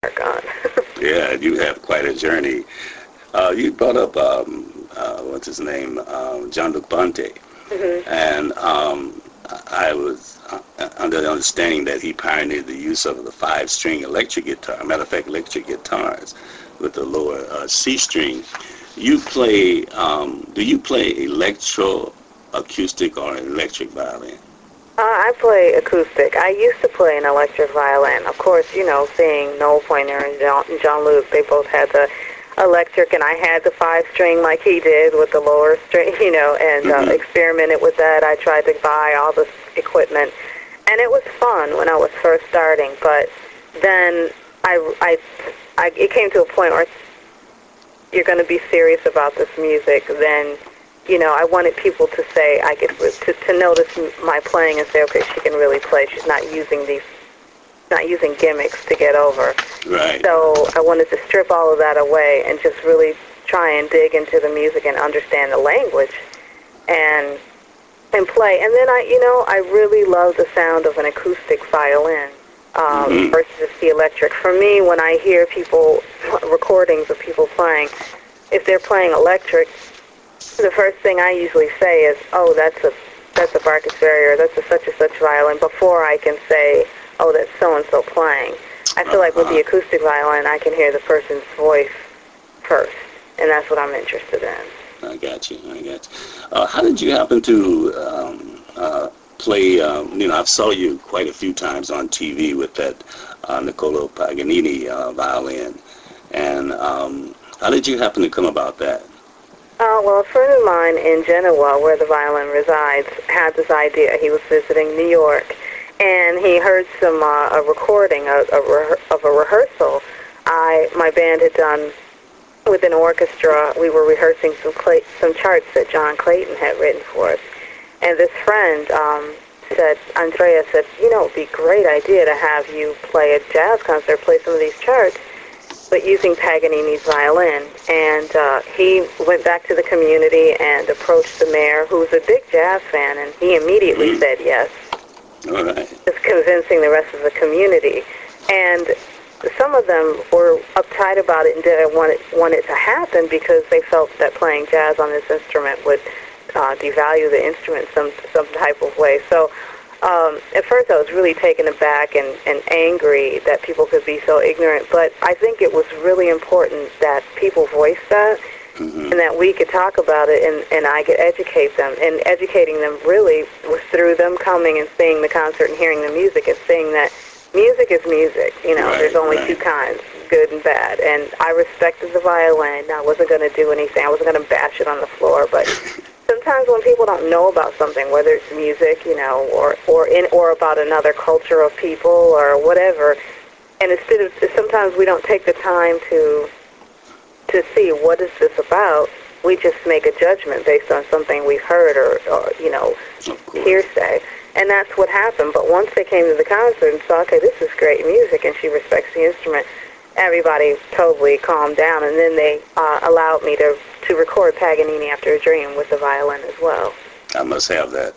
work on. Yeah, you have quite a journey. You brought up, what's his name, Jean-Luc Ponty. Mm-hmm. And I was under the understanding that he pioneered the use of the 5-string electric guitar. Matter of fact, electric guitars with the lower C string. You play, do you play electro, acoustic, or electric violin? I play acoustic. I used to play an electric violin. Of course, seeing Noel Pointer and Jean-Luc, they both had the electric, and I had the 5-string like he did with the lower string, and experimented with that. I tried to buy all this equipment, and it was fun when I was first starting. But then it came to a point where you're going to be serious about this music. Then, I wanted people to say to notice my playing and say, okay, she can really play. She's not using gimmicks to get over. Right. So I wanted to strip all of that away and just really try and dig into the music and understand the language and play. And then I really love the sound of an acoustic violin versus the electric. For me, when I hear recordings of people playing, if they're playing electric, the first thing I usually say is, oh, that's a Barkasberry, or that's a such and such violin, before I can say, oh, that's so-and-so playing. I feel like with the acoustic violin, I can hear the person's voice first, and that's what I'm interested in. I got you. How did you happen to play, I saw you quite a few times on TV with that Niccolo Paganini violin, and how did you happen to come about that? Well, a friend of mine in Genoa, where the violin resides, had this idea. He was visiting New York, and he heard a recording of a rehearsal my band had done with an orchestra. We were rehearsing some charts that John Clayton had written for us. And this friend Andrea said, it'd be a great idea to have you play a jazz concert, play some of these charts, but using Paganini's violin. And he went back to the community and approached the mayor, who was a big jazz fan, and he immediately said yes. All right. Just convincing the rest of the community. And some of them were uptight about it and didn't want it to happen because they felt that playing jazz on this instrument would devalue the instrument some type of way. So at first I was really taken aback and angry that people could be so ignorant, but I think it was really important that people voice that and that we could talk about it and I could educate them. And educating them really was through them coming and seeing the concert and hearing the music and seeing that music is music. There's only two kinds, good and bad. And I respected the violin. I wasn't going to do anything. I wasn't going to bash it on the floor, but sometimes when people don't know about something, whether it's music, or about another culture of people or whatever, and sometimes we don't take the time to see what is this about, we just make a judgment based on something we've heard or hearsay. And that's what happened. But once they came to the concert and saw, okay, this is great music, and she respects the instrument, everybody totally calmed down. And then they allowed me to record Paganini After a Dream with the violin as well. I must have that.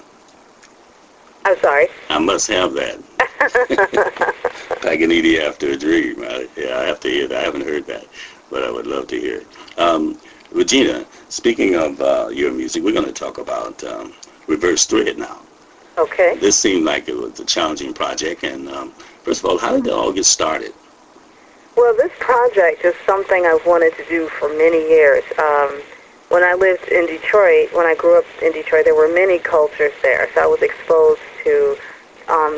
I'm sorry? I must have that. Paganini After a Dream. I have to hear that. I haven't heard that, but I would love to hear it. Regina, speaking of your music, we're going to talk about Reverse Thread now. Okay. This seemed like it was a challenging project, and first of all, how did it all get started? Well, this project is something I've wanted to do for many years. When I lived in Detroit, when I grew up in Detroit, there were many cultures there, so I was exposed to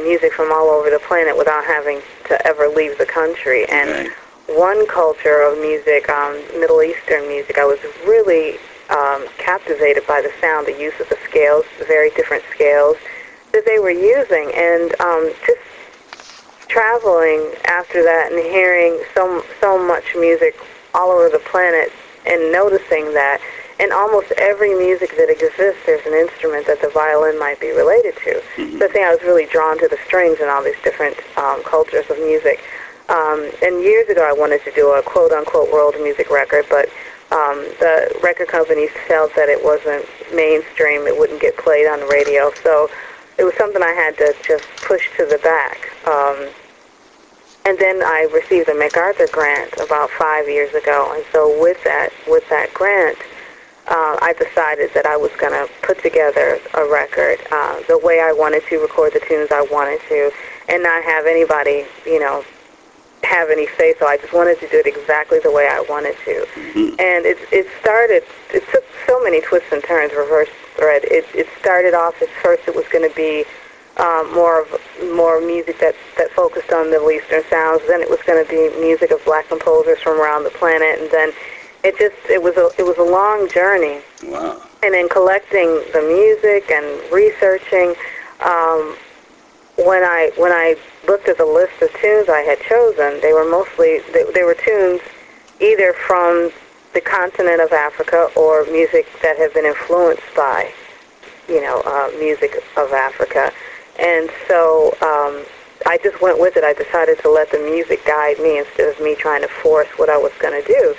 music from all over the planet without having to ever leave the country. And one culture of music, Middle Eastern music, I was really captivated by the sound, the use of the scales, the very different scales that they were using, and just traveling after that and hearing so much music all over the planet and noticing that in almost every music that exists, there's an instrument that the violin might be related to. So I think I was really drawn to the strings in all these different cultures of music. And years ago I wanted to do a quote-unquote world music record, but the record companies felt that it wasn't mainstream, it wouldn't get played on the radio, so it was something I had to just push to the back. And then I received a MacArthur grant about 5 years ago, and so with that grant, I decided that I was going to put together a record the way I wanted to, record the tunes I wanted to, and not have anybody, have any say. So I just wanted to do it exactly the way I wanted to. Mm-hmm. And it took so many twists and turns, reverse thread. It started off at first it was going to be more music that focused on Middle Eastern sounds. Then it was going to be music of black composers from around the planet, and then it was a long journey. Wow. And in collecting the music and researching, when I looked at the list of tunes I had chosen, they were mostly they were tunes either from the continent of Africa or music that had been influenced by music of Africa. And so I just went with it. I decided to let the music guide me instead of me trying to force what I was going to do.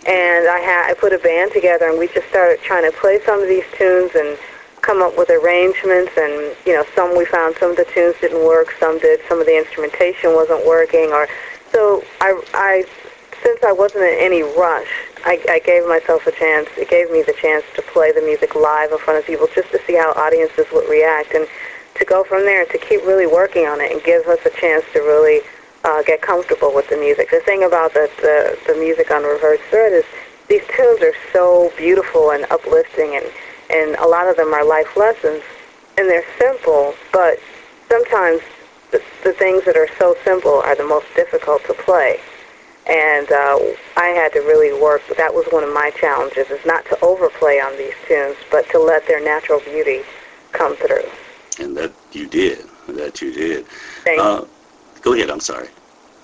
And I put a band together, and we just started trying to play some of these tunes and come up with arrangements. And some we found some of the tunes didn't work, some did. Some of the instrumentation wasn't working, so since I wasn't in any rush, I gave myself a chance. It gave me the chance to play the music live in front of people just to see how audiences would react, and to go from there, to keep really working on it and give us a chance to really get comfortable with the music. The thing about the music on Reverse Thread is these tunes are so beautiful and uplifting, and a lot of them are life lessons, and they're simple, but sometimes the things that are so simple are the most difficult to play. And I had to really work. That was one of my challenges, is not to overplay on these tunes, but to let their natural beauty come through. And that you did. Thank you. Go ahead. I'm sorry.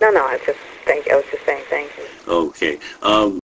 No, I was just saying thank you. Okay.